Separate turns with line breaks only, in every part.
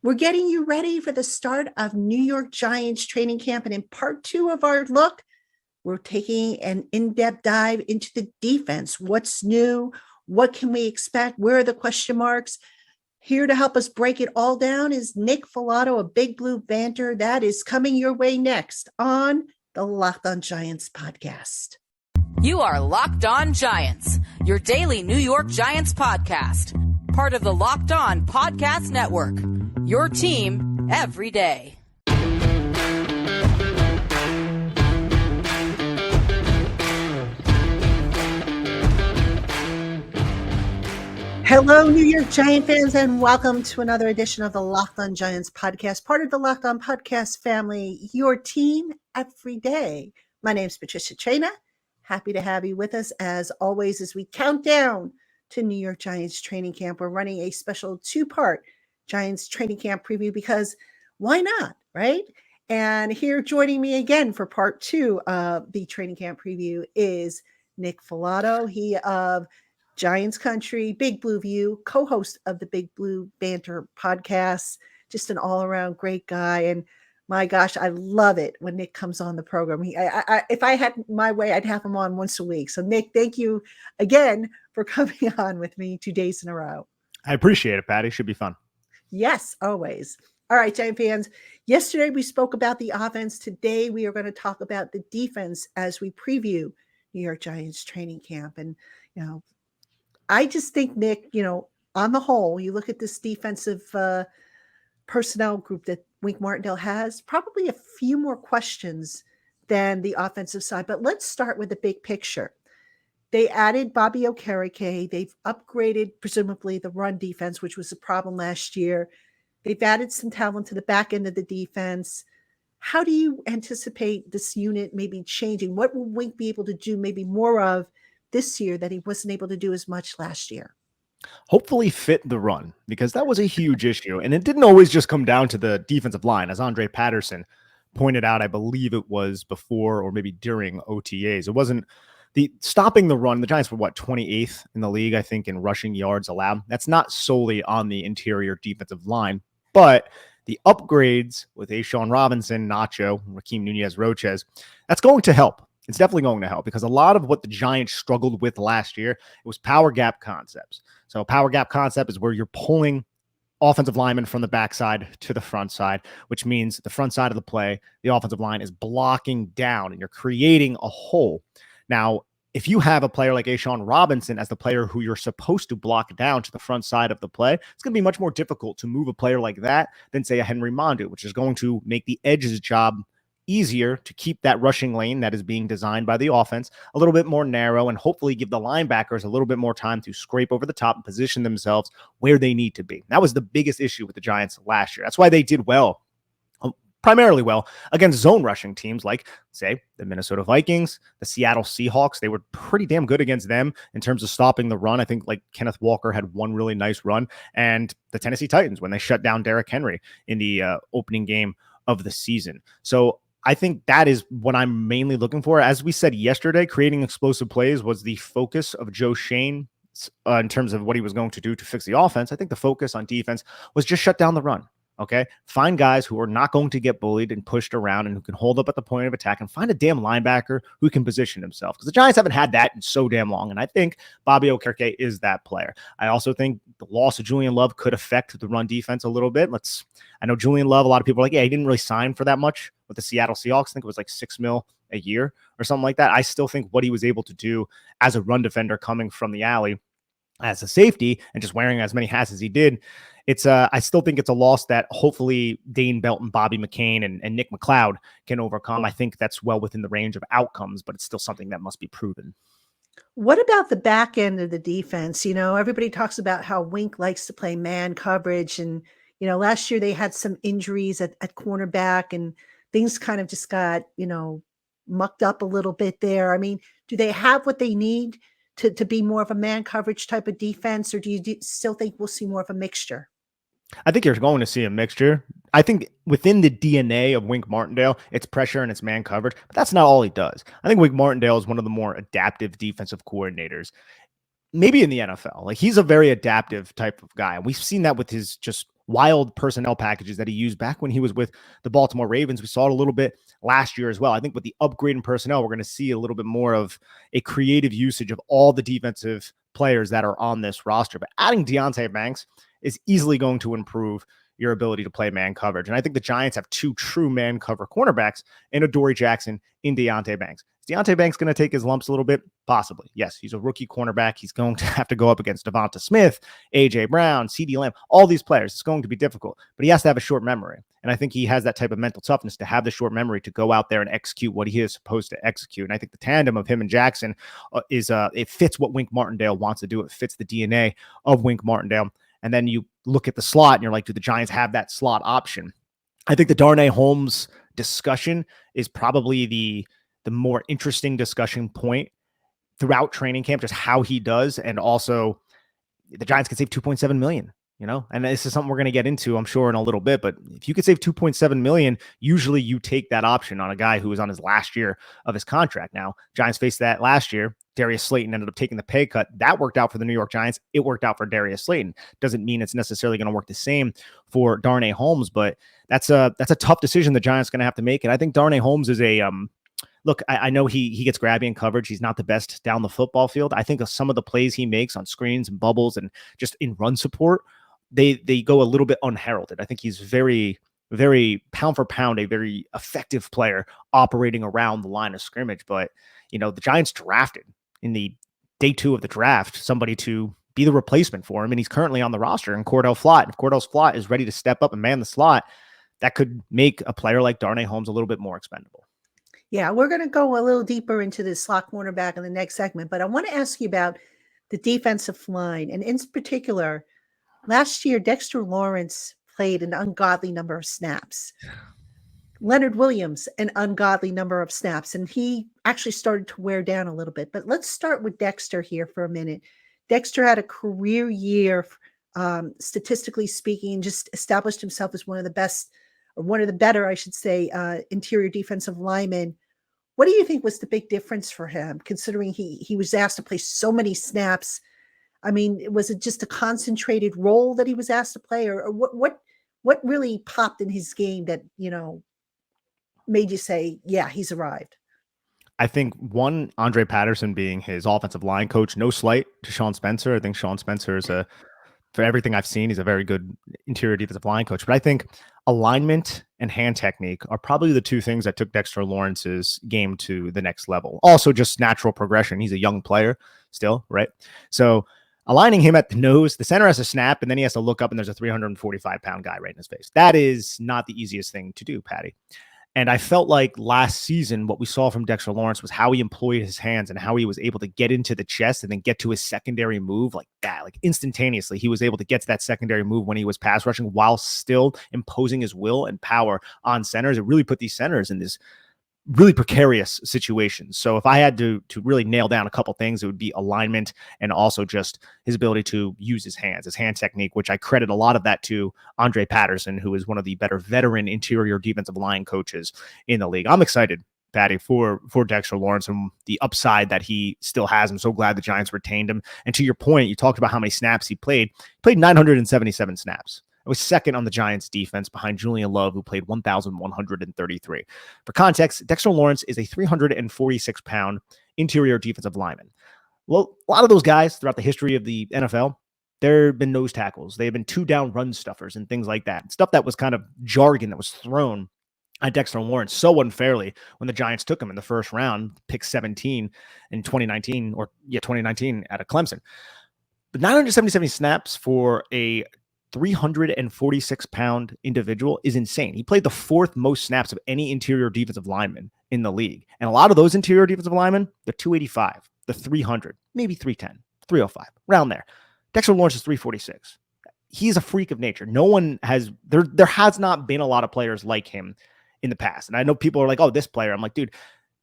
We're getting you ready for the start of New York Giants training camp. And in part 2 of our look, we're taking an in-depth dive into the defense. What's new? What can we expect? Where are the question marks? Here to help us break it all down is Nick Falato, a Big Blue Banter. That is coming your way next on the Locked On Giants podcast.
You are Locked On Giants, your daily New York Giants podcast. Part of the Locked On Podcast Network, your team every day.
Hello, New York Giant fans, and welcome to another edition of the Locked On Giants podcast, part of the Locked On Podcast family, your team every day. My name is Patricia Traina. Happy to have you with us, as always, as we count down to New York Giants training camp. We're running a special 2-part Giants training camp preview because why not, right? And here joining me again for part 2 of the training camp preview is Nick Falato. He of Giants Country, Big Blue View, co-host of the Big Blue Banter podcast, just an all-around great guy. And my gosh, I love it when Nick comes on the program. If I had my way, I'd have him on once a week. So Nick, thank you again for coming on with me 2 days in a row.
I appreciate it, Patty. Should be fun.
Yes, always. All right, Giant fans. Yesterday we spoke about the offense. Today we are going to talk about the defense as we preview New York Giants training camp. And, I just think, Nick, on the whole, you look at this defensive personnel group that Wink Martindale has, probably a few more questions than the offensive side. But let's start with the big picture. They added Bobby Okereke. They've upgraded, presumably, the run defense, which was a problem last year. They've added some talent to the back end of the defense. How do you anticipate this unit maybe changing? What will Wink be able to do maybe more of this year that he wasn't able to do as much last year?
Hopefully fit the run, because that was a huge issue. And it didn't always just come down to the defensive line. As Andre Patterson pointed out, I believe it was before or maybe during OTAs. It wasn't the stopping the run. The Giants were 28th in the league, I think, in rushing yards allowed. That's not solely on the interior defensive line, but the upgrades with A'Shawn Robinson, Nacho, Raheem Nunez-Roches, that's going to help. It's definitely going to help, because a lot of what the Giants struggled with last year, it was power gap concepts. So power gap concept is where you're pulling offensive linemen from the backside to the front side, which means the front side of the play, the offensive line is blocking down and you're creating a hole. Now, if you have a player like A'Shawn Robinson as the player who you're supposed to block down to the front side of the play, it's going to be much more difficult to move a player like that than, say, a Henry Mondu, which is going to make the edge's job easier to keep that rushing lane that is being designed by the offense a little bit more narrow, and hopefully give the linebackers a little bit more time to scrape over the top and position themselves where they need to be. That was the biggest issue with the Giants last year. That's why they did well, primarily well, against zone rushing teams like, say, the Minnesota Vikings, the Seattle Seahawks. They were pretty damn good against them in terms of stopping the run. I think like Kenneth Walker had one really nice run, and the Tennessee Titans when they shut down Derrick Henry in the opening game of the season. So I think that is what I'm mainly looking for. As we said yesterday, creating explosive plays was the focus of Joe Schoen in terms of what he was going to do to fix the offense. I think the focus on defense was just shut down the run. Okay, find guys who are not going to get bullied and pushed around and who can hold up at the point of attack, and find a damn linebacker who can position himself, because the Giants haven't had that in so damn long. And I think Bobby Okereke is that player. I also think the loss of Julian Love could affect the run defense a little bit. I know Julian Love, a lot of people are like, yeah, he didn't really sign for that much with the Seattle Seahawks. I think it was like $6 million a year or something like that. I still think what he was able to do as a run defender coming from the alley as a safety and just wearing as many hats as he did, I still think it's a loss that hopefully Dane Belton, Bobby McCain, and Nick McLeod can overcome. I think that's well within the range of outcomes, but it's still something that must be proven.
What about the back end of the defense? Everybody talks about how Wink likes to play man coverage. And, last year they had some injuries at cornerback, and things kind of just got, mucked up a little bit there. I mean, do they have what they need to be more of a man coverage type of defense, or do you still think we'll see more of a mixture?
I think you're going to see a mixture. I think within the DNA of Wink Martindale, it's pressure and it's man coverage, but that's not all he does. I think Wink Martindale is one of the more adaptive defensive coordinators, maybe in the NFL. Like, he's a very adaptive type of guy. We've seen that with his just wild personnel packages that he used back when he was with the Baltimore Ravens. We saw it a little bit last year as well. I think with the upgrade in personnel, we're going to see a little bit more of a creative usage of all the defensive players that are on this roster. But adding Deonte Banks is easily going to improve your ability to play man coverage. And I think the Giants have two true man cover cornerbacks in Adoree Jackson, in Deonte Banks. Is Deonte Banks going to take his lumps a little bit? Possibly. Yes, he's a rookie cornerback. He's going to have to go up against Devonta Smith, A.J. Brown, CeeDee Lamb, all these players. It's going to be difficult, but he has to have a short memory. And I think he has that type of mental toughness to have the short memory to go out there and execute what he is supposed to execute. And I think the tandem of him and Jackson it fits what Wink Martindale wants to do. It fits the DNA of Wink Martindale. And then you look at the slot and you're like, do the Giants have that slot option? I think the Darnay Holmes discussion is probably the more interesting discussion point throughout training camp, just how he does. And also the Giants can save $2.7 million, and this is something we're going to get into, I'm sure, in a little bit. But if you could save $2.7 million, usually you take that option on a guy who is on his last year of his contract. Now, Giants faced that last year. Darius Slayton ended up taking the pay cut. That worked out for the New York Giants. It worked out for Darius Slayton. Doesn't mean it's necessarily going to work the same for Darnay Holmes, but that's a tough decision the Giants going to have to make. And I think Darnay Holmes is look, I know he gets grabby in coverage. He's not the best down the football field. I think of some of the plays he makes on screens and bubbles and just in run support, they go a little bit unheralded. I think he's very, very pound for pound, a very effective player operating around the line of scrimmage. But, the Giants drafted in the day 2 of the draft somebody to be the replacement for him. And he's currently on the roster in Cordell Flott. And if Cordell Flott is ready to step up and man the slot, that could make a player like Darnay Holmes a little bit more expendable.
Yeah, we're going to go a little deeper into this slot cornerback in the next segment, but I want to ask you about the defensive line. And in particular, last year, Dexter Lawrence played an ungodly number of snaps. Leonard Williams, an ungodly number of snaps, and he actually started to wear down a little bit. But let's start with Dexter here for a minute. Dexter had a career year, statistically speaking, just established himself as one of the best, or one of the better, I should say, interior defensive linemen. What do you think was the big difference for him, considering he was asked to play so many snaps? I mean, was it just a concentrated role that he was asked to play, or what really popped in his game that, made you say, yeah, he's arrived?
I think one, Andre Patterson being his offensive line coach, no slight to Sean Spencer. I think Sean Spencer is for everything I've seen, he's a very good interior defensive line coach. But I think alignment and hand technique are probably the two things that took Dexter Lawrence's game to the next level. Also, just natural progression. He's a young player still, right? So aligning him at the nose, the center has to snap, and then he has to look up, and there's a 345-pound guy right in his face. That is not the easiest thing to do, Patty. And I felt like last season, what we saw from Dexter Lawrence was how he employed his hands and how he was able to get into the chest and then get to his secondary move like that. Like instantaneously, he was able to get to that secondary move when he was pass rushing while still imposing his will and power on centers. It really put these centers in this really precarious situations. So if I had to really nail down a couple things, it would be alignment and also just his ability to use his hands, his hand technique, which I credit a lot of that to Andre Patterson, who is one of the better veteran interior defensive line coaches in the league. I'm excited, Patty, for Dexter Lawrence and the upside that he still has. I'm so glad the Giants retained him. And to your point, you talked about how many snaps he played. He played 977 snaps. It was second on the Giants defense behind Julian Love, who played 1,133. For context, Dexter Lawrence is a 346-pound interior defensive lineman. Well, a lot of those guys throughout the history of the NFL, there have been nose tackles. They have been two-down run stuffers and things like that. Stuff that was kind of jargon that was thrown at Dexter Lawrence so unfairly when the Giants took him in the first round, pick 17 in 2019 at Clemson. But 977 snaps for a 346-pound individual is insane. He played the fourth most snaps of any interior defensive lineman in the league. And a lot of those interior defensive linemen, they're 285, the 300, maybe 310, 305, around there. Dexter Lawrence is 346. He's a freak of nature. No one has, there has not been a lot of players like him in the past. And I know people are like, oh, this player. I'm like, dude,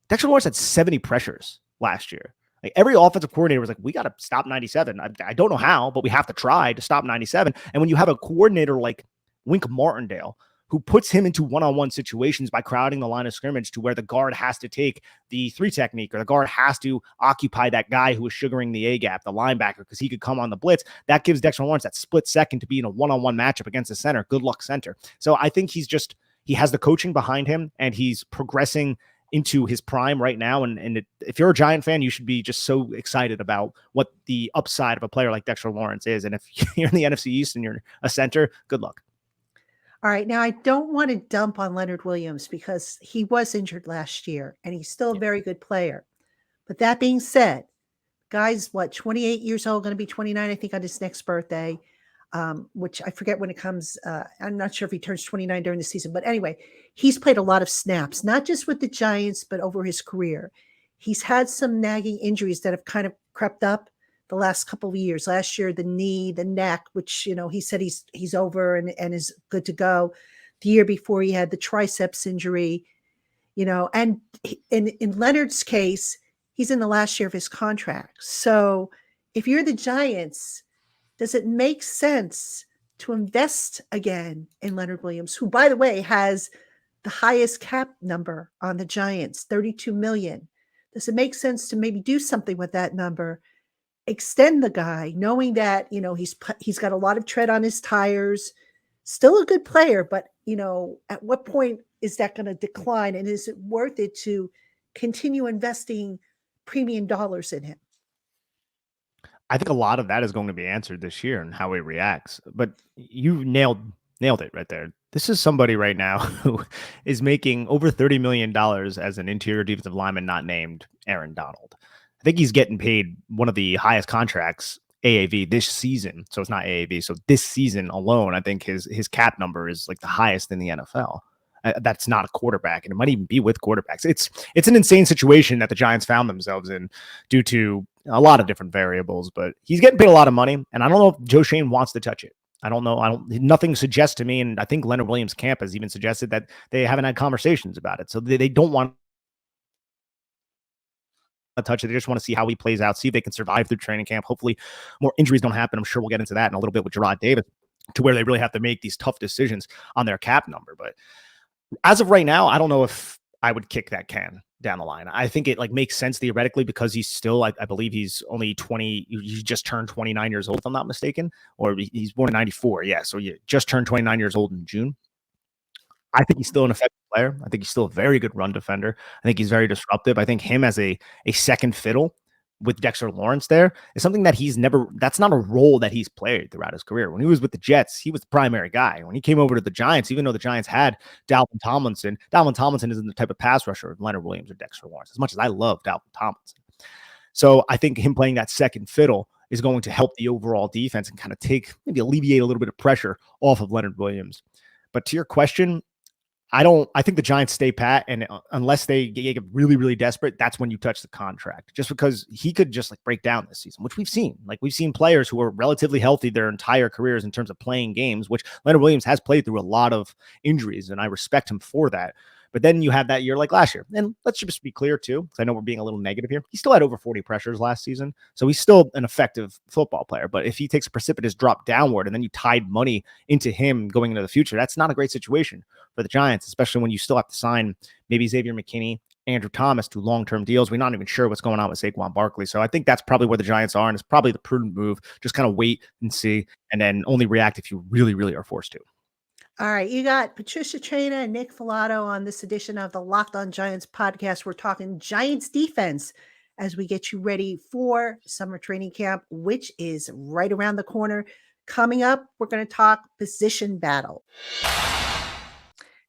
Dexter Lawrence had 70 pressures last year. Like every offensive coordinator was like, we got to stop 97. I don't know how, but we have to try to stop 97. And when you have a coordinator like Wink Martindale, who puts him into one-on-one situations by crowding the line of scrimmage to where the guard has to take the 3 technique, or the guard has to occupy that guy who is sugaring the A gap, the linebacker, because he could come on the blitz. That gives Dexter Lawrence that split second to be in a one-on-one matchup against the center. Good luck, center. So I think he has the coaching behind him, and he's progressing into his prime right now. And if you're a Giant fan, you should be just so excited about what the upside of a player like Dexter Lawrence is. And if you're in the NFC East and you're a center, good luck.
All right. Now, I don't want to dump on Leonard Williams because he was injured last year and he's still a very good player. But that being said, guy's 28 years old, going to be 29, I think, on his next birthday, which I forget when it comes. I'm not sure if he turns 29 during the season. But anyway, he's played a lot of snaps, not just with the Giants, but over his career. He's had some nagging injuries that have kind of crept up the last couple of years. Last year, the knee, the neck, which, he said he's over and is good to go. The year before, he had the triceps injury, and in Leonard's case, he's in the last year of his contract. So if you're the Giants, does it make sense to invest again in Leonard Williams, who, by the way, has the highest cap number on the Giants, $32 million? Does it make sense to maybe do something with that number? Extend the guy, knowing that, he's got a lot of tread on his tires, still a good player, but, at what point is that going to decline? And is it worth it to continue investing premium dollars in him?
I think a lot of that is going to be answered this year and how he reacts. But you nailed it right there. This is somebody right now who is making over $30 million as an interior defensive lineman not named Aaron Donald. I think he's getting paid one of the highest contracts, AAV, this season. So it's not AAV. So this season alone, I think his cap number is like the highest in the NFL. That's not a quarterback, and it might even be with quarterbacks. It's an insane situation that the Giants found themselves in due to a lot of different variables, but he's getting paid a lot of money, and I don't know if Joe Schoen wants to touch it. I don't know. Nothing suggests to me, and I think Leonard Williams' camp has even suggested that they haven't had conversations about it. So they don't want to touch it. They just want to see how he plays out, see if they can survive through training camp. Hopefully more injuries don't happen. I'm sure we'll get into that in a little bit with Jarrod Davis, to where they really have to make these tough decisions on their cap number. But as of right now, I don't know if I would kick that can down the line. I think it makes sense theoretically because he's still, I believe he's only 20. He just turned 29 years old, if I'm not mistaken, or he's born in 94. Yeah. So you just turned 29 years old in June. I think he's still an effective player. I think he's still a very good run defender. I think he's very disruptive. I think him as a second fiddle with Dexter Lawrence there is something that that's not a role that he's played throughout his career. When he was with the Jets, he was the primary guy. When he came over to the Giants, even though the Giants had Dalvin Tomlinson isn't the type of pass rusher of Leonard Williams or Dexter Lawrence, as much as I love Dalvin Tomlinson. So I think him playing that second fiddle is going to help the overall defense and kind of maybe alleviate a little bit of pressure off of Leonard Williams. But to your question, I think the Giants stay pat, and unless they get really, really desperate, that's when you touch the contract, just because he could just break down this season, which we've seen. We've seen players who are relatively healthy their entire careers in terms of playing games, which Leonard Williams has played through a lot of injuries, and I respect him for that. But then you have that year like last year. And let's just be clear too, because I know we're being a little negative here. He still had over 40 pressures last season. So he's still an effective football player. But if he takes a precipitous drop downward and then you tied money into him going into the future, that's not a great situation for the Giants, especially when you still have to sign maybe Xavier McKinney, Andrew Thomas to long-term deals. We're not even sure what's going on with Saquon Barkley. So I think that's probably where the Giants are. And it's probably the prudent move. Just kind of wait and see, and then only react if you really, really are forced to.
All right, you got Patricia Traina and Nick Falato on this edition of the Locked On Giants podcast. We're talking Giants defense as we get you ready for summer training camp, which is right around the corner. Coming up, we're going to talk position battle.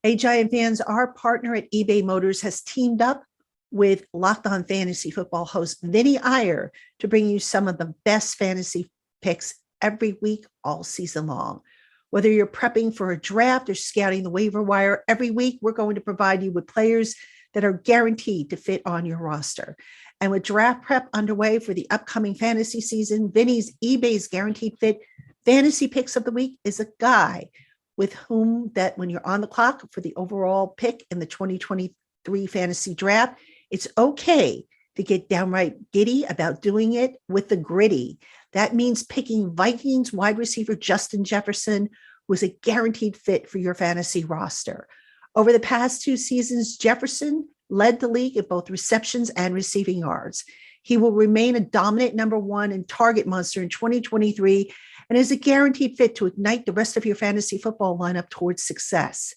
Hey, Giant fans, our partner at eBay Motors has teamed up with Locked On Fantasy Football host Vinny Iyer to bring you some of the best fantasy picks every week, all season long. Whether you're prepping for a draft or scouting the waiver wire, every week we're going to provide you with players that are guaranteed to fit on your roster. And with draft prep underway for the upcoming fantasy season, Vinny's eBay's Guaranteed Fit Fantasy Picks of the Week is a guy with whom that when you're on the clock for the overall pick in the 2023 fantasy draft, it's okay to get downright giddy about doing it with the gritty. That means picking Vikings wide receiver Justin Jefferson, who is a guaranteed fit for your fantasy roster. Over the past 2 seasons, Jefferson led the league in both receptions and receiving yards. He will remain a dominant number 1 in target monster in 2023 and is a guaranteed fit to ignite the rest of your fantasy football lineup towards success.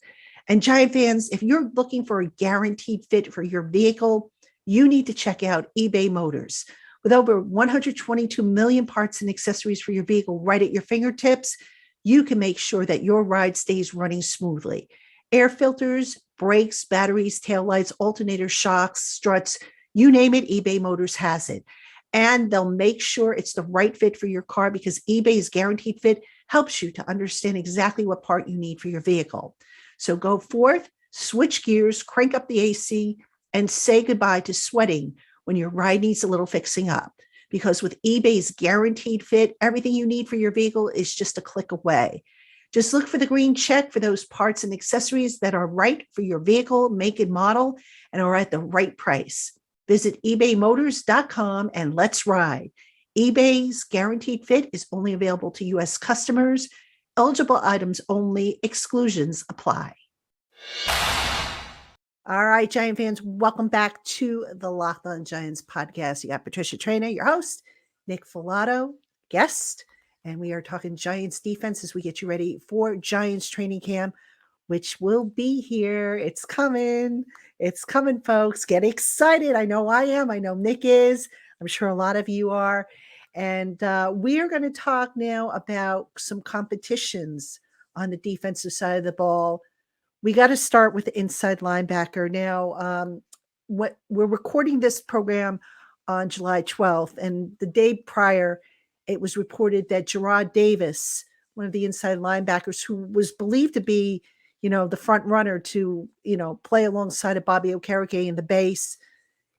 And Giant fans, if you're looking for a guaranteed fit for your vehicle, you need to check out eBay Motors. With over 122 million parts and accessories for your vehicle right at your fingertips, you can make sure that your ride stays running smoothly. Air filters, brakes, batteries, taillights, alternators, shocks, struts, you name it, eBay Motors has it. And they'll make sure it's the right fit for your car because eBay's Guaranteed Fit helps you to understand exactly what part you need for your vehicle. So go forth, switch gears, crank up the AC, and say goodbye to sweating when your ride needs a little fixing up. Because with eBay's Guaranteed Fit, everything you need for your vehicle is just a click away. Just look for the green check for those parts and accessories that are right for your vehicle, make and model, and are at the right price. Visit ebaymotors.com and let's ride. eBay's Guaranteed Fit is only available to U.S. customers. Eligible items only. Exclusions apply. All right, Giant fans, welcome back to the Locked On Giants podcast. You got Patricia Traina, your host, Nick Falato, guest, and we are talking Giants defense as we get you ready for Giants training camp, which will be here. It's coming. It's coming, folks. Get excited. I know I am. I know Nick is. I'm sure a lot of you are. And we are going to talk now about some competitions on the defensive side of the ball. We got to start with the inside linebacker. Now, what we're recording this program on July 12th, and the day prior, it was reported that Jarrad Davis, one of the inside linebackers who was believed to be, the front runner to, play alongside of Bobby Okereke in the base,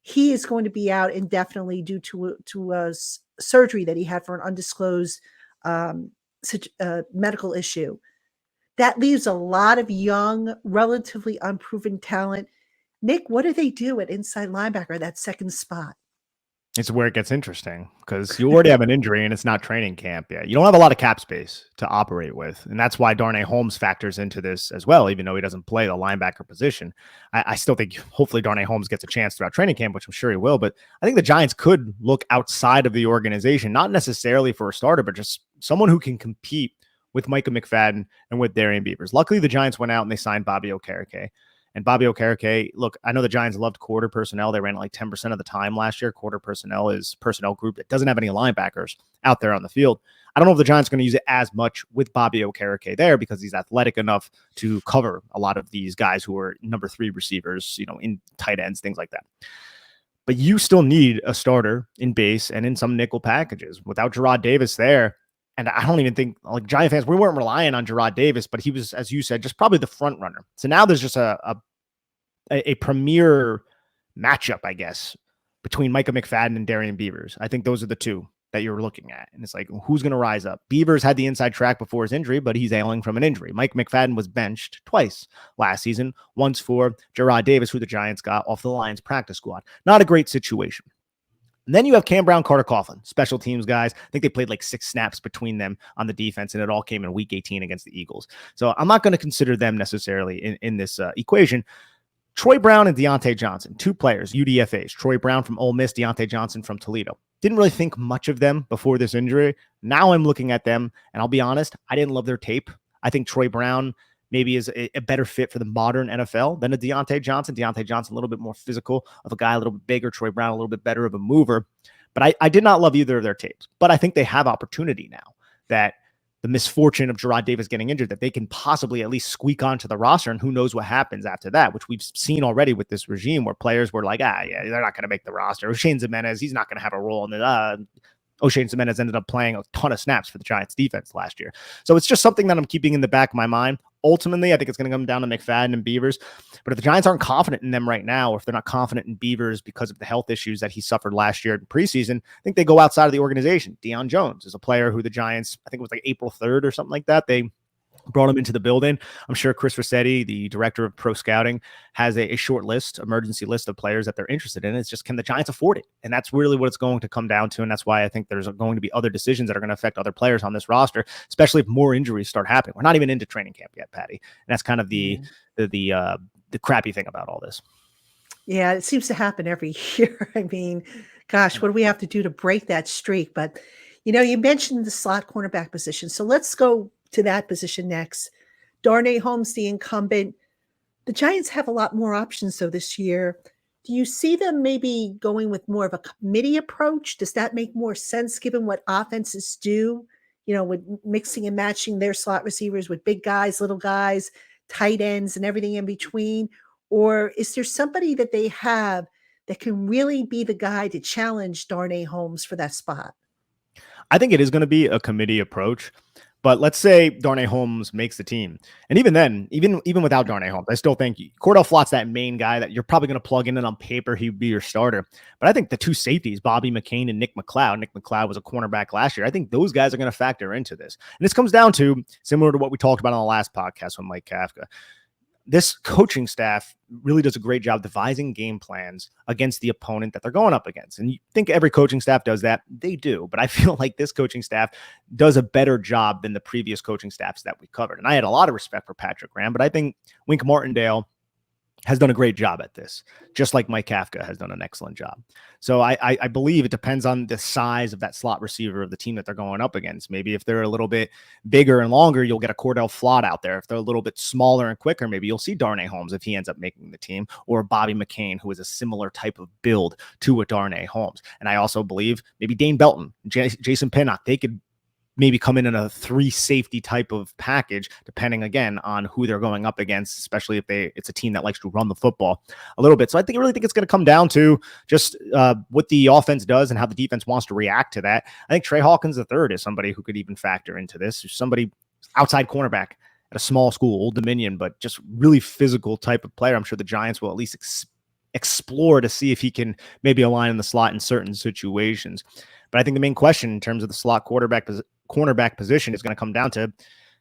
he is going to be out indefinitely due to a surgery that he had for an undisclosed medical issue. That leaves a lot of young, relatively unproven talent. Nick, what do they do at inside linebacker, that second spot?
It's where it gets interesting because you already have an injury and it's not training camp yet. You don't have a lot of cap space to operate with. And that's why Darnay Holmes factors into this as well, even though he doesn't play the linebacker position. I still think hopefully Darnay Holmes gets a chance throughout training camp, which I'm sure he will. But I think the Giants could look outside of the organization, not necessarily for a starter, but just someone who can compete with Micah McFadden and with Darian Beavers. Luckily, the Giants went out and they signed Bobby Okereke. And Bobby Okereke, look, I know the Giants loved quarter personnel. They ran it like 10% of the time last year. Quarter personnel is personnel group that doesn't have any linebackers out there on the field. I don't know if the Giants are going to use it as much with Bobby Okereke there because he's athletic enough to cover a lot of these guys who are number 3 receivers, in tight ends, things like that. But you still need a starter in base and in some nickel packages. Without Jarrad Davis there, and I don't even think, like Giant fans, we weren't relying on Jarrad Davis, but he was, as you said, just probably the front runner. So now there's just a premier matchup, I guess, between Micah McFadden and Darian Beavers. I think those are the two that you're looking at. And it's like, who's going to rise up? Beavers had the inside track before his injury, but he's ailing from an injury. Mike McFadden was benched twice last season, once for Jarrad Davis, who the Giants got off the Lions practice squad. Not a great situation. And then you have Cam Brown, Carter Coughlin, special teams guys. I think they played like 6 snaps between them on the defense, and it all came in week 18 against the Eagles. So I'm not going to consider them necessarily in this equation. Troy Brown and Deontay Johnson, 2 players, UDFAs. Troy Brown from Ole Miss, Deontay Johnson from Toledo. Didn't really think much of them before this injury. Now I'm looking at them, and I'll be honest, I didn't love their tape. I think Troy Brown maybe is a better fit for the modern NFL than a Deontay Johnson. Deontay Johnson, a little bit more physical of a guy, a little bit bigger. Troy Brown, a little bit better of a mover. But I did not love either of their tapes. But I think they have opportunity now that the misfortune of Jarrad Davis getting injured, that they can possibly at least squeak onto the roster, and who knows what happens after that, which we've seen already with this regime where players were like, yeah, they're not going to make the roster. Oshane Ximines, he's not going to have a role in it. Oshane Ximines ended up playing a ton of snaps for the Giants defense last year. So it's just something that I'm keeping in the back of my mind. Ultimately, I think it's going to come down to McFadden and Beavers. But if the Giants aren't confident in them right now, or if they're not confident in Beavers because of the health issues that he suffered last year in preseason, I think they go outside of the organization. Deion Jones is a player who the Giants, I think it was like April 3rd or something like that, they brought him into the building. I'm sure Chris Rossetti, the director of pro scouting, has a short list, emergency list of players that they're interested in. It's just, can the Giants afford it? And that's really what it's going to come down to. And that's why I think there's going to be other decisions that are going to affect other players on this roster, especially if more injuries start happening. We're not even into training camp yet, Patty. And that's kind of the crappy thing about all this.
Yeah, it seems to happen every year. I mean, gosh, what do we have to do to break that streak? But, you mentioned the slot cornerback position. So let's go to that position next. Darnay Holmes, the incumbent. The Giants have a lot more options, though, this year. Do you see them maybe going with more of a committee approach? Does that make more sense given what offenses do, with mixing and matching their slot receivers with big guys, little guys, tight ends, and everything in between? Or is there somebody that they have that can really be the guy to challenge Darnay Holmes for that spot?
I think it is going to be a committee approach. But let's say Darnay Holmes makes the team. And even then, even without Darnay Holmes, I still think Cordell Flott's that main guy that you're probably going to plug in, and on paper, he'd be your starter. But I think the two safeties, Bobby McCain and Nick McLeod was a cornerback last year. I think those guys are going to factor into this. And this comes down to, similar to what we talked about on the last podcast with Mike Kafka, this coaching staff really does a great job devising game plans against the opponent that they're going up against. And you think every coaching staff does that? They do. But I feel like this coaching staff does a better job than the previous coaching staffs that we covered. And I had a lot of respect for Patrick Graham, but I think Wink Martindale has done a great job at this, just like Mike Kafka has done an excellent job. So I believe it depends on the size of that slot receiver of the team that they're going up against. Maybe if they're a little bit bigger and longer, you'll get a Cordell Flott out there. If they're a little bit smaller and quicker, maybe you'll see Darnay Holmes if he ends up making the team, or Bobby McCain, who is a similar type of build to a Darnay Holmes. And I also believe maybe Dane Belton, Jason Pinnock, they could maybe come in a 3 safety type of package, depending again on who they're going up against, especially if it's a team that likes to run the football a little bit. So I really think it's going to come down to just what the offense does and how the defense wants to react to that. I think Trey Hawkins III is somebody who could even factor into this. Somebody outside cornerback at a small school, Old Dominion, but just really physical type of player. I'm sure the Giants will at least explore to see if he can maybe align in the slot in certain situations. But I think the main question in terms of the slot cornerback position is going to come down to,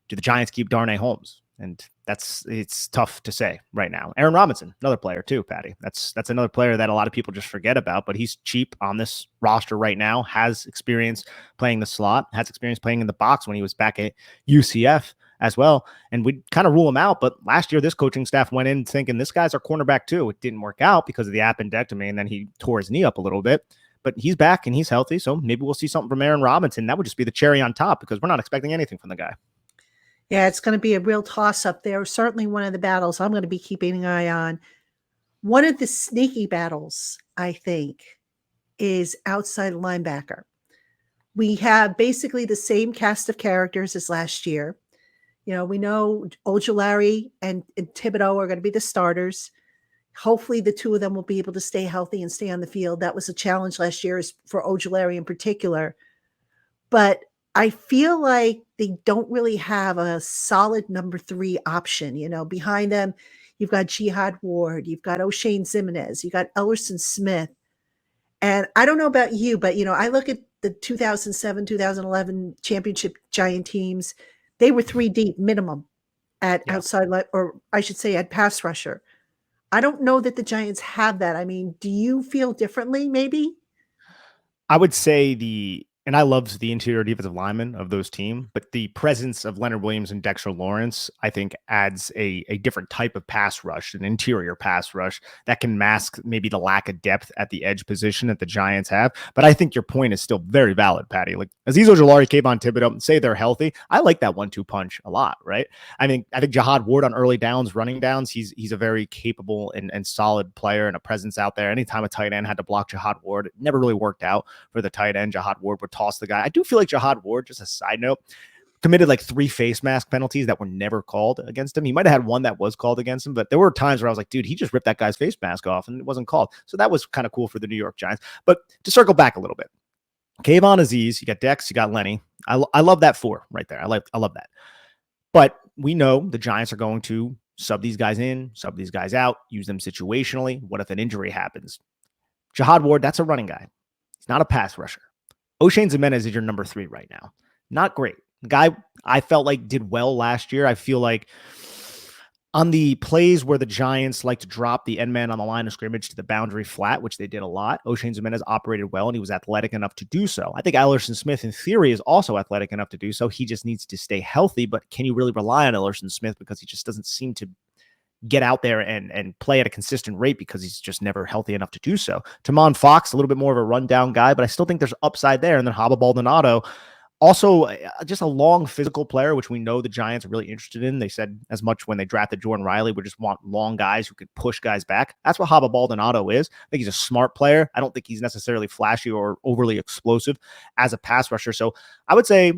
do the Giants keep Darnay Holmes? And it's tough to say right now. Aaron Robinson, another player too, Patty. That's another player that a lot of people just forget about, but he's cheap on this roster right now, has experience playing the slot, has experience playing in the box when he was back at UCF as well. And we kind of rule him out. But last year, this coaching staff went in thinking this guy's our cornerback too. It didn't work out because of the appendectomy, and then he tore his knee up a little bit. But he's back and he's healthy, so maybe we'll see something from Aaron Robinson. That would just be the cherry on top, because we're not expecting anything from the guy.
Yeah, it's going to be a real toss-up there. Certainly one of the battles I'm going to be keeping an eye on. One of the sneaky battles, I think, is outside linebacker. We have basically the same cast of characters as last year. We know Ojulari and Thibodeau are going to be the starters. Hopefully the two of them will be able to stay healthy and stay on the field. That was a challenge last year for Ojulari in particular. But I feel like they don't really have a solid number 3 option. Behind them, you've got Jihad Ward, you've got O'Shane Zimenez, you've got Ellerson Smith. And I don't know about you, but, I look at the 2007, 2011 championship Giant teams. They were 3 deep minimum at outside, or I should say at pass rusher. I don't know that the Giants have that. I mean, do you feel differently maybe?
I would say and I loved the interior defensive linemen of those teams, but the presence of Leonard Williams and Dexter Lawrence, I think, adds a different type of pass rush, an interior pass rush that can mask maybe the lack of depth at the edge position that the Giants have. But I think your point is still very valid, Patty. Like Azeez Ojulari, Kayvon Thibodeau, say they're healthy. I like that 1-2 punch a lot, right? I think Jihad Ward on early downs, running downs, he's a very capable and solid player and a presence out there. Anytime a tight end had to block Jihad Ward, it never really worked out for the tight end. Jihad Ward would toss the guy. I do feel like Jihad Ward, just a side note, committed like 3 face mask penalties that were never called against him. He might have had one that was called against him, but there were times where I was like, dude, he just ripped that guy's face mask off and it wasn't called. So that was kind of cool for the New York Giants. But to circle back a little bit, Kayvon, Azeez, you got Dex, you got Lenny. I love that 4 right there. I love that. But we know the Giants are going to sub these guys in, sub these guys out, use them situationally. What if an injury happens? Jihad Ward, that's a running guy. He's not a pass rusher. O'Shane Zimenez is your number 3 right now. Not great. Guy I felt like did well last year. I feel like on the plays where the Giants like to drop the end man on the line of scrimmage to the boundary flat, which they did a lot, O'Shane Ximines operated well, and he was athletic enough to do so. I think Ellerson Smith, in theory, is also athletic enough to do so. He just needs to stay healthy, but can you really rely on Ellerson Smith because he just doesn't seem to get out there and play at a consistent rate because he's just never healthy enough to do so. Tamon Fox, a little bit more of a rundown guy, but I still think there's upside there. And then Haba Baldonado, also just a long physical player, which we know the Giants are really interested in. They said as much when they drafted Jordan Riley. We just want long guys who could push guys back. That's what Haba Baldonado is. I think he's a smart player. I don't think he's necessarily flashy or overly explosive as a pass rusher. So I would say,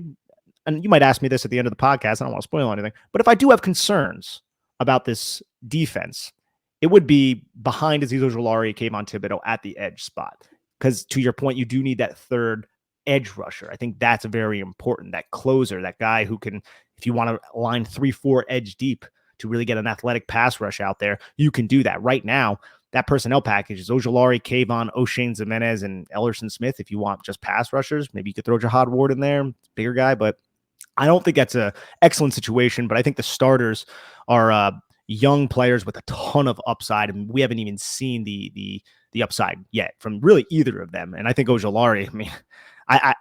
and you might ask me this at the end of the podcast, I don't want to spoil anything, but if I do have concerns about this defense, it would be behind Azeez Ojulari, Kayvon Thibodeaux at the edge spot. Because to your point, you do need that third edge rusher. I think that's very important. That closer, that guy who can, if you want to line 3-4 edge deep to really get an athletic pass rush out there, you can do that. Right now, that personnel package is Ojulari, Kayvon, O'Shane Ximines, and Ellerson Smith. If you want just pass rushers, maybe you could throw Jahad Ward in there, bigger guy, but I don't think that's an excellent situation. But I think the starters are young players with a ton of upside, and we haven't even seen the upside yet from really either of them. And I think Ojulari, I mean, I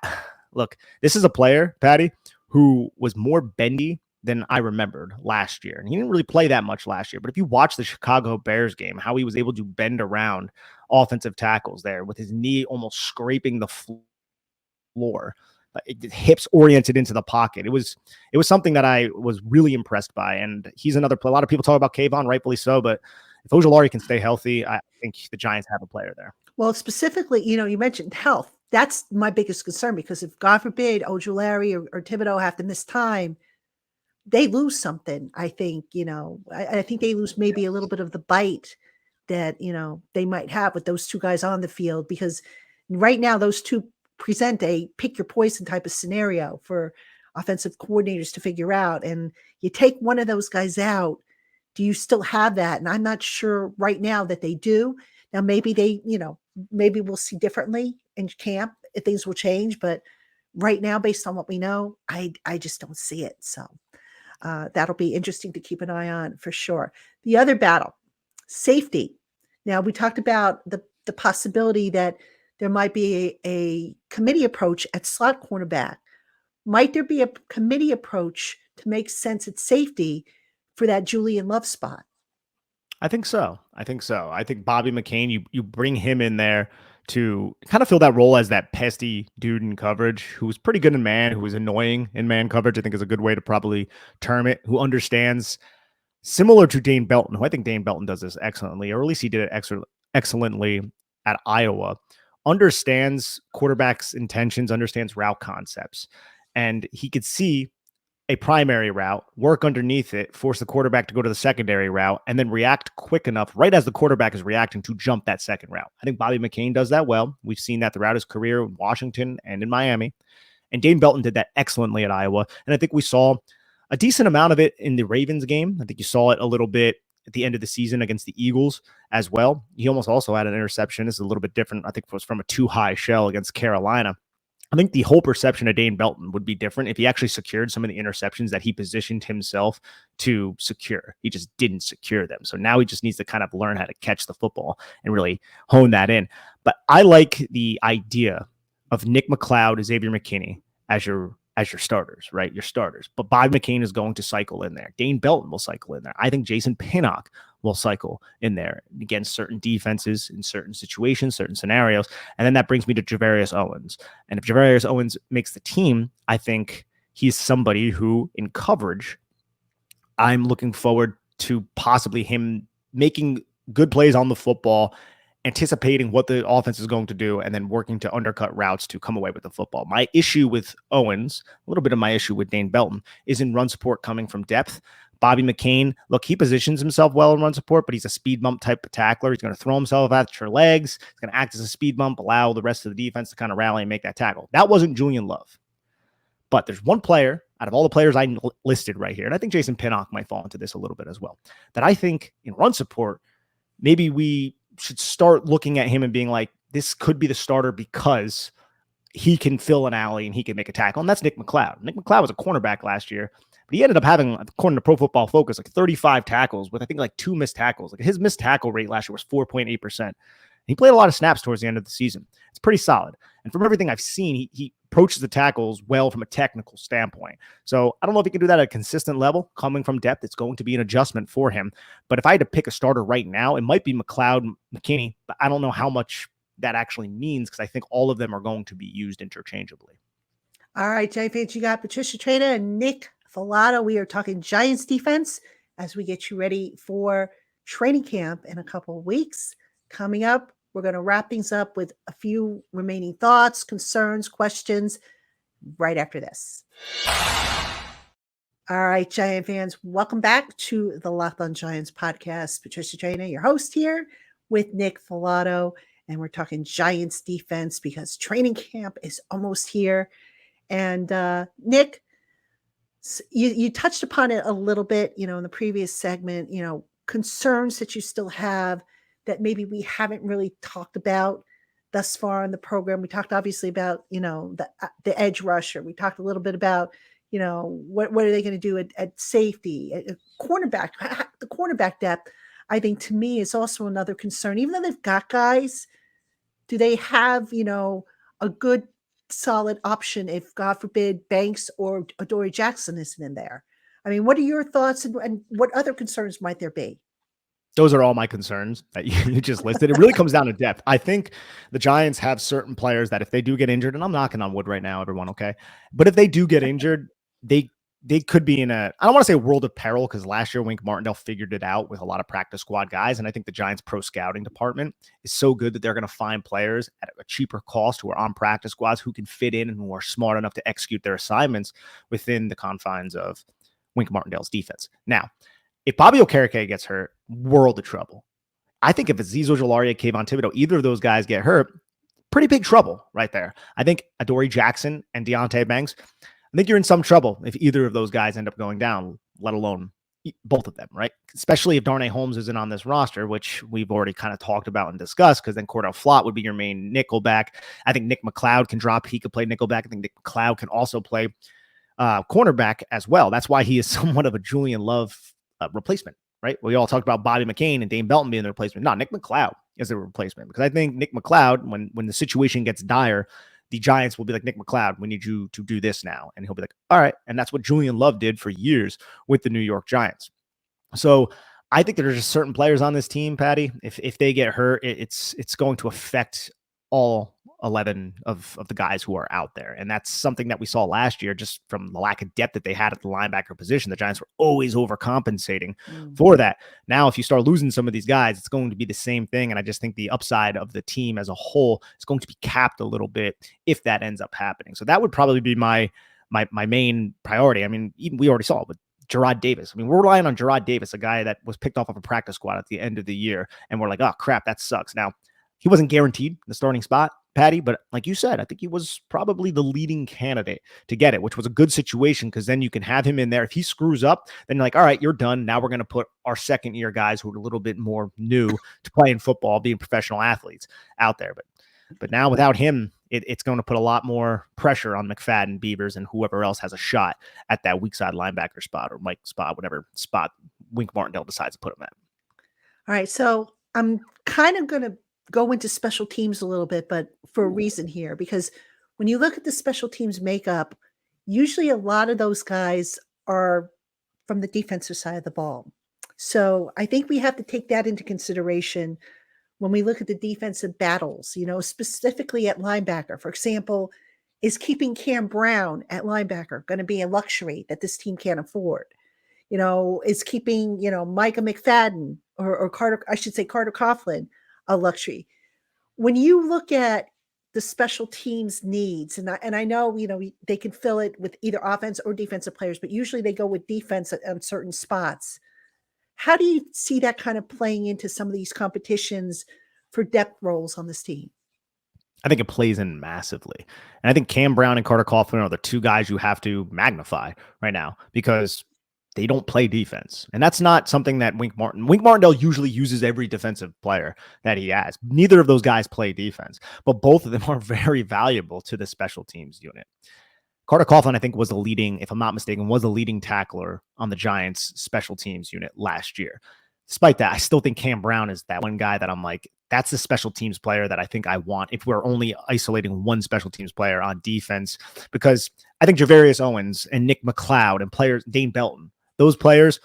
look, this is a player, Patty, who was more bendy than I remembered last year. And he didn't really play that much last year. But if you watch the Chicago Bears game, how he was able to bend around offensive tackles there with his knee almost scraping the floor, hips oriented into the pocket. It was something that I was really impressed by. And he's another player. A lot of people talk about Kayvon, rightfully so. But if Ojulari can stay healthy, I think the Giants have a player there.
Well, specifically, you mentioned health. That's my biggest concern, because if, God forbid, Ojulari or Thibodeaux have to miss time, they lose something. I think, I think they lose maybe a little bit of the bite that, they might have with those two guys on the field, because right now those two present a pick your poison type of scenario for offensive coordinators to figure out. And you take one of those guys out, do you still have that? And I'm not sure right now that they do. Now, maybe maybe we'll see differently in camp if things will change. But right now, based on what we know, I just don't see it. So that'll be interesting to keep an eye on for sure. The other battle, safety. Now, we talked about the possibility that there might be a committee approach at slot cornerback. Might there be a committee approach to make sense at safety for that Julian Love spot?
I think so. I think Bobby McCain, you bring him in there to kind of fill that role as that pesty dude in coverage who was pretty good in man, who was annoying in man coverage, I think is a good way to probably term it, who understands, similar to Dane Belton, who I think Dane Belton does this excellently, or at least he did it excellently at Iowa, understands quarterbacks' intentions, understands route concepts, and he could see a primary route, work underneath it, force the quarterback to go to the secondary route, and then react quick enough right as the quarterback is reacting to jump that second route. I think Bobby McCain does that well. We've seen that throughout his career in Washington and in Miami. And Dane Belton did that excellently at Iowa. And I think we saw a decent amount of it in the Ravens game. I think you saw it a little bit at the end of the season against the Eagles as well. He almost also had an interception. It's a little bit different. I think it was from a too high shell against Carolina. I think the whole perception of Dane Belton would be different if he actually secured some of the interceptions that he positioned himself to secure. He just didn't secure them. So now he just needs to kind of learn how to catch the football and really hone that in. But I like the idea of Nick McLeod, Xavier McKinney as your starters, right? Your starters. But Bobby McCain is going to cycle in there. Dane Belton will cycle in there. I think Jason Pinnock will cycle in there against certain defenses in certain situations, certain scenarios. And then that brings me to Javarius Owens. And if Javarius Owens makes the team, I think he's somebody who, in coverage, I'm looking forward to possibly him making good plays on the football, anticipating what the offense is going to do, and then working to undercut routes to come away with the football. My issue with Owens, a little bit of my issue with Dane Belton, is in run support coming from depth. Bobby McCain, look, he positions himself well in run support, but he's a speed bump type of tackler. He's going to throw himself at your legs. He's going to act as a speed bump, allow the rest of the defense to kind of rally and make that tackle. That wasn't Julian Love. But there's one player out of all the players I listed right here, and I think Jason Pinnock might fall into this a little bit as well, that I think in run support, maybe we should start looking at him and being like, this could be the starter because he can fill an alley and he can make a tackle. And that's Nick McCloud. Nick McCloud was a cornerback last year, but he ended up having, according to Pro Football Focus, like 35 tackles with I think like 2 missed tackles. Like his missed tackle rate last year was 4.8%. He played a lot of snaps towards the end of the season. It's pretty solid. And from everything I've seen, he approaches the tackles well from a technical standpoint. So I don't know if he can do that at a consistent level coming from depth. It's going to be an adjustment for him. But if I had to pick a starter right now, it might be McCloud, McKinney, but I don't know how much that actually means because I think all of them are going to be used interchangeably.
All right, Giant fans, you got Patricia Traina and Nick Falato. We are talking Giants defense as we get you ready for training camp in a couple of weeks. Coming up, we're going to wrap things up with a few remaining thoughts, concerns, questions right after this. All right, Giant fans, welcome back to the Locked On Giants podcast. Patricia Traina, your host here with Nick Falato, and we're talking Giants defense because training camp is almost here. And Nick, you touched upon it a little bit, in the previous segment, concerns that you still have that maybe we haven't really talked about thus far in the program. We talked obviously about, the edge rusher. We talked a little bit about, what are they going to do at safety, at cornerback, the cornerback depth. I think to me is also another concern. Even though they've got guys, do they have, a good solid option if, God forbid, Banks or Adoree Jackson isn't in there? I mean, what are your thoughts and what other concerns might there be?
Those are all my concerns that you just listed. It really comes down to depth. I think the Giants have certain players that if they do get injured, and I'm knocking on wood right now, everyone, okay? But if they do get injured, they could be in I don't want to say world of peril because last year Wink Martindale figured it out with a lot of practice squad guys. And I think the Giants pro scouting department is so good that they're going to find players at a cheaper cost who are on practice squads, who can fit in and who are smart enough to execute their assignments within the confines of Wink Martindale's defense. Now, if Bobby Okereke gets hurt, world of trouble. I think if it's Azeez Ojulari, Kayvon Thibodeaux, either of those guys get hurt, pretty big trouble right there. I think Adoree Jackson and Deonte Banks, I think you're in some trouble if either of those guys end up going down, let alone both of them, right? Especially if Darnay Holmes isn't on this roster, which we've already kind of talked about and discussed, because then Cordell Flott would be your main nickelback. I think Nick McCloud can drop. He could play nickelback. I think Nick McCloud can also play cornerback as well. That's why he is somewhat of a Julian Love replacement, right? We all talked about Bobby McCain and Dane Belton being the replacement. No, Nick McCloud is the replacement because I think Nick McCloud, when the situation gets dire, the Giants will be like, Nick McCloud, we need you to do this now. And he'll be like, all right. And that's what Julian Love did for years with the New York Giants. So I think there's just certain players on this team, Patty, if they get hurt, it's going to affect all 11 of the guys who are out there. And that's something that we saw last year, just from the lack of depth that they had at the linebacker position. The Giants were always overcompensating for that. Now, if you start losing some of these guys, it's going to be the same thing. And I just think the upside of the team as a whole is going to be capped a little bit if that ends up happening. So that would probably be my main priority. I mean, even we already saw it with Jarrad Davis. I mean, we're relying on Jarrad Davis, a guy that was picked off of a practice squad at the end of the year. And we're like, oh crap, that sucks. Now, he wasn't guaranteed the starting spot, Patty, but like you said, I think he was probably the leading candidate to get it, which was a good situation because then you can have him in there. If he screws up, then you're like, all right, you're done. Now we're going to put our second year guys who are a little bit more new to playing football, being professional athletes out there. But now without him, it's going to put a lot more pressure on McFadden, Beavers, and whoever else has a shot at that weak side linebacker spot or Mike spot, whatever spot Wink Martindale decides to put him at.
All right, so I'm kind of going to go into special teams a little bit, but for a reason here, because when you look at the special teams makeup, usually a lot of those guys are from the defensive side of the ball. So I think we have to take that into consideration when we look at the defensive battles, specifically at linebacker. For example, is keeping Cam Brown at linebacker going to be a luxury that this team can't afford? Is keeping, Micah McFadden or Carter Coughlin a luxury? When you look at the special teams needs, and I know, they can fill it with either offense or defensive players, but usually they go with defense on certain spots. How do you see that kind of playing into some of these competitions for depth roles on this team?
I think it plays in massively. And I think Cam Brown and Carter Coughlin are the two guys you have to magnify right now because they don't play defense. And that's not something that Wink Martindale usually uses every defensive player that he has. Neither of those guys play defense, but both of them are very valuable to the special teams unit. Carter Coughlin, I think, was the leading, if I'm not mistaken, was the leading tackler on the Giants special teams unit last year. Despite that, I still think Cam Brown is that one guy that I'm like, that's the special teams player that I think I want if we're only isolating one special teams player on defense, because I think Javarius Owens and Nick McLeod and players, Dane Belton, those players,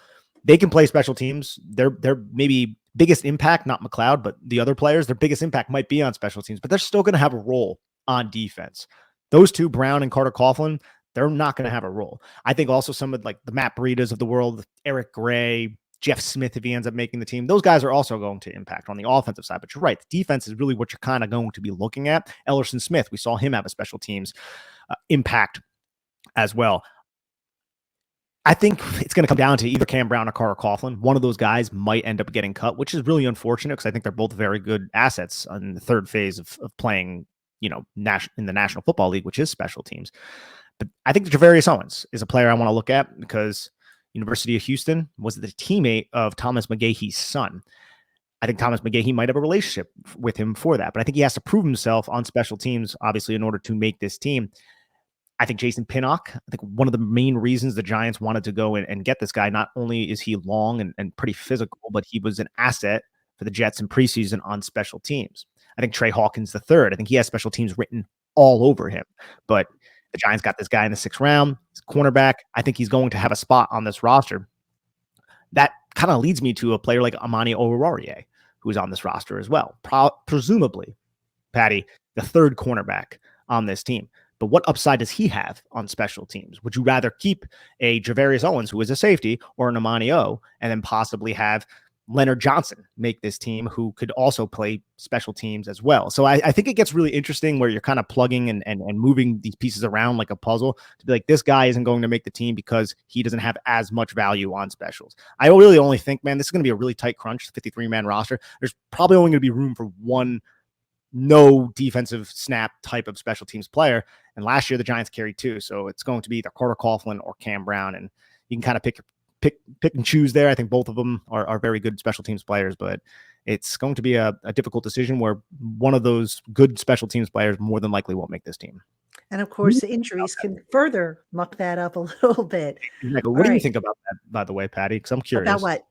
they can play special teams. Their maybe biggest impact, not McLeod, but the other players, their biggest impact might be on special teams, but they're still going to have a role on defense. Those two, Brown and Carter Coughlin, they're not going to have a role. I think also some of like the Matt Breidas of the world, Eric Gray, Jeff Smith, if he ends up making the team, those guys are also going to impact on the offensive side. But you're right, the defense is really what you're kind of going to be looking at. Ellerson Smith, we saw him have a special teams impact as well. I think it's going to come down to either Cam Brown or Carter Coughlin. One of those guys might end up getting cut, which is really unfortunate because I think they're both very good assets in the third phase of playing, in the National Football League, which is special teams. But I think Javarius Owens is a player I want to look at because University of Houston was the teammate of Thomas McGahee's son. I think Thomas McGahee might have a relationship with him for that, but I think he has to prove himself on special teams, obviously, in order to make this team. I think Jason Pinnock, I think one of the main reasons the Giants wanted to go and get this guy, not only is he long and pretty physical, but he was an asset for the Jets in preseason on special teams. I think Trey Hawkins III, I think he has special teams written all over him, but the Giants got this guy in the 6th round, he's cornerback. I think he's going to have a spot on this roster. That kind of leads me to a player like Amani Oruwariye, who's on this roster as well. Presumably, Patty, the third cornerback on this team. But what upside does he have on special teams? Would you rather keep a Javarius Owens, who is a safety, or an Amani O, and then possibly have Leonard Johnson make this team, who could also play special teams as well? So I think it gets really interesting where you're kind of plugging and moving these pieces around like a puzzle to be like, this guy isn't going to make the team because he doesn't have as much value on specials. I really only think, man, this is going to be a really tight crunch, 53-man roster. There's probably only going to be room for one no defensive snap type of special teams player. And last year the Giants carried 2. So it's going to be either Carter Coughlin or Cam Brown. And you can kind of pick and choose there. I think both of them are very good special teams players, but it's going to be a difficult decision where one of those good special teams players more than likely won't make this team.
And of course, the injuries can further muck that up a little bit.
Exactly. What do you think about that, by the way, Patty? Because I'm curious.
About what?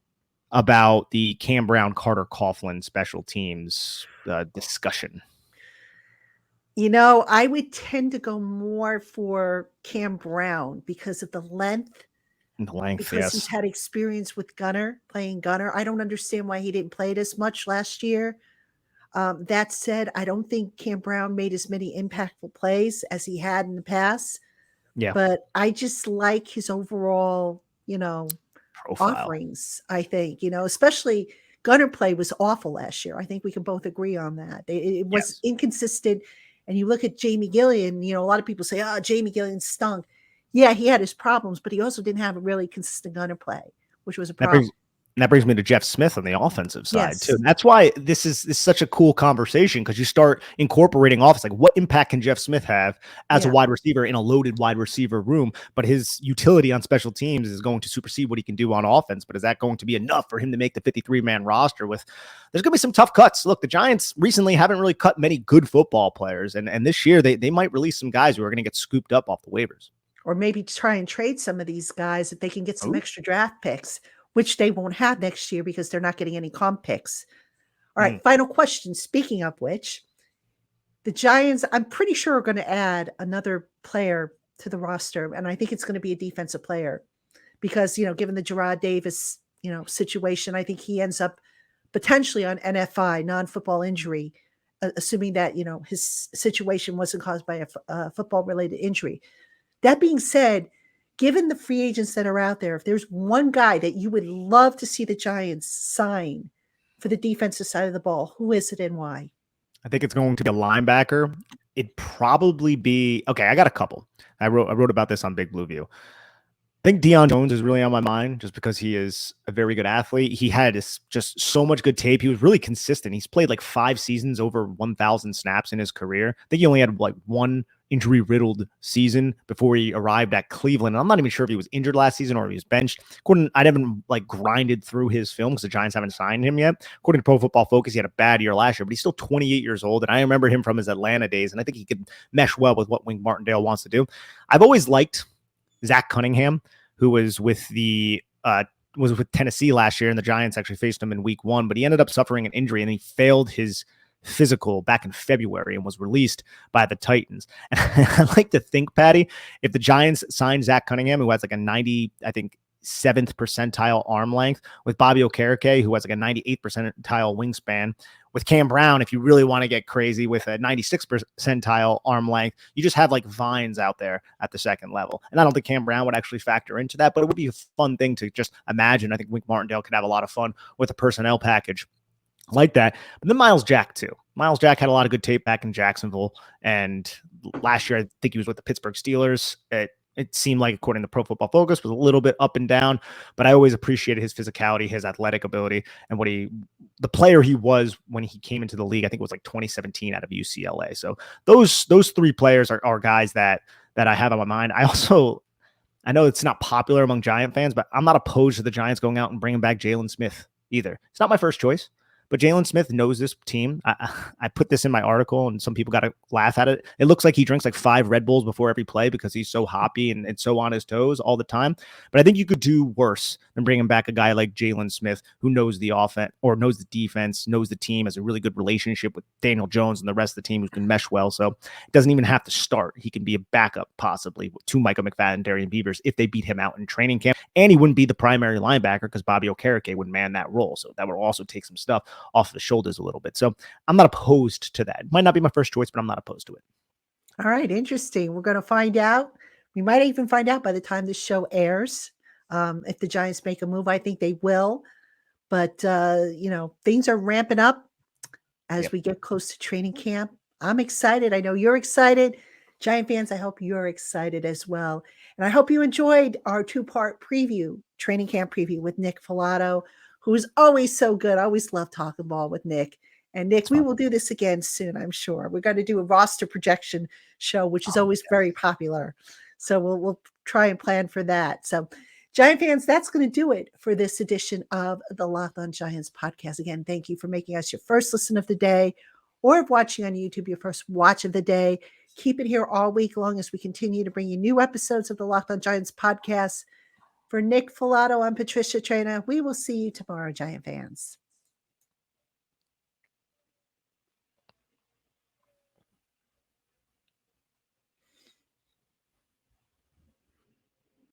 About the Cam Brown, Carter Coughlin special teams discussion.
I would tend to go more for Cam Brown because of the length. Because
yes.
he's had experience with playing gunner. I don't understand why he didn't play it as much last year. That said, I don't think Cam Brown made as many impactful plays as he had in the past.
Yeah.
But I just like his overall,
profile
offerings. I think, especially gunner play was awful last year. I think we can both agree on that. It was inconsistent. And you look at Jamie Gillian, a lot of people say, Jamie Gillian stunk. Yeah, he had his problems, but he also didn't have a really consistent gunner play, which was a problem.
That brings me to Jeff Smith on the offensive side, too. And that's why this is such a cool conversation, because you start incorporating offense. Like, what impact can Jeff Smith have as a wide receiver in a loaded wide receiver room? But his utility on special teams is going to supersede what he can do on offense. But is that going to be enough for him to make the 53-man roster? There's going to be some tough cuts. Look, the Giants recently haven't really cut many good football players. And this year, they might release some guys who are going to get scooped up off the waivers.
Or maybe try and trade some of these guys if they can get some extra draft picks, which they won't have next year because they're not getting any comp picks. All right, final question. Speaking of which, the Giants, I'm pretty sure, are going to add another player to the roster, and I think it's going to be a defensive player because, given the Gerard Davis, situation, I think he ends up potentially on NFI, non-football injury, assuming that, his situation wasn't caused by a football-related injury. That being said, given the free agents that are out there, if there's one guy that you would love to see the Giants sign for the defensive side of the ball, who is it and why?
I think it's going to be a linebacker. It'd probably be – okay, I got a couple. I wrote about this on Big Blue View. I think Deion Jones is really on my mind just because he is a very good athlete. He had just so much good tape. He was really consistent. He's played like 5 seasons over 1,000 snaps in his career. I think he only had like 1 injury-riddled season before he arrived at Cleveland. And I'm not even sure if he was injured last season or if he was benched. I haven't like grinded through his film because the Giants haven't signed him yet. According to Pro Football Focus, he had a bad year last year, but he's still 28 years old. And I remember him from his Atlanta days, and I think he could mesh well with what Wink Martindale wants to do. I've always liked Zach Cunningham, who was with Tennessee last year, and the Giants actually faced him in week 1, but he ended up suffering an injury and he failed his physical back in February and was released by the Titans. And I like to think, Patty, if the Giants signed Zach Cunningham, who has like a 90, I think, 7th percentile arm length, with Bobby Okereke, who has like a 98th percentile wingspan, with Cam Brown, if you really want to get crazy, with a 96th percentile arm length, you just have like vines out there at the second level. And I don't think Cam Brown would actually factor into that, but it would be a fun thing to just imagine. I think Wink Martindale could have a lot of fun with a personnel package like that. But then Miles Jack too. Miles Jack had a lot of good tape back in Jacksonville, and last year I think he was with the Pittsburgh Steelers. It seemed like, according to Pro Football Focus, was a little bit up and down, but I always appreciated his physicality, his athletic ability, and the player he was when he came into the league. I think it was like 2017 out of UCLA. So those 3 players are guys that I have on my mind. I know it's not popular among Giant fans, but I'm not opposed to the Giants going out and bringing back Jalen Smith either. It's not my first choice, but Jalen Smith knows this team. I put this in my article, and some people got to laugh at it. It looks like he drinks like 5 Red Bulls before every play because he's so hoppy and so on his toes all the time. But I think you could do worse than bringing back a guy like Jalen Smith, who knows the offense or knows the defense, knows the team, has a really good relationship with Daniel Jones and the rest of the team who can mesh well. So it doesn't even have to start. He can be a backup possibly to Micah McFadden, Darian Beavers if they beat him out in training camp. And he wouldn't be the primary linebacker because Bobby Okereke would man that role. So that would also take some stuff off the shoulders a little bit. So I'm not opposed to that. It might not be my first choice, but I'm not opposed to it.
All right. Interesting. We're going to find out. We might even find out by the time this show airs. If the Giants make a move, I think they will. But, things are ramping up as we get close to training camp. I'm excited. I know you're excited. Giant fans, I hope you're excited as well. And I hope you enjoyed our 2-part preview, training camp preview with Nick Falato, who is always so good. I always love talking ball with Nick. And Nick, we will do this again soon, I'm sure. We're going to do a roster projection show, which is always very popular. So we'll try and plan for that. So Giant fans, that's going to do it for this edition of the Locked On Giants podcast. Again, thank you for making us your first listen of the day, or if watching on YouTube, your first watch of the day. Keep it here all week long as we continue to bring you new episodes of the Locked On Giants podcast. For Nick Falato, I'm Patricia Traina. We will see you tomorrow, Giant fans.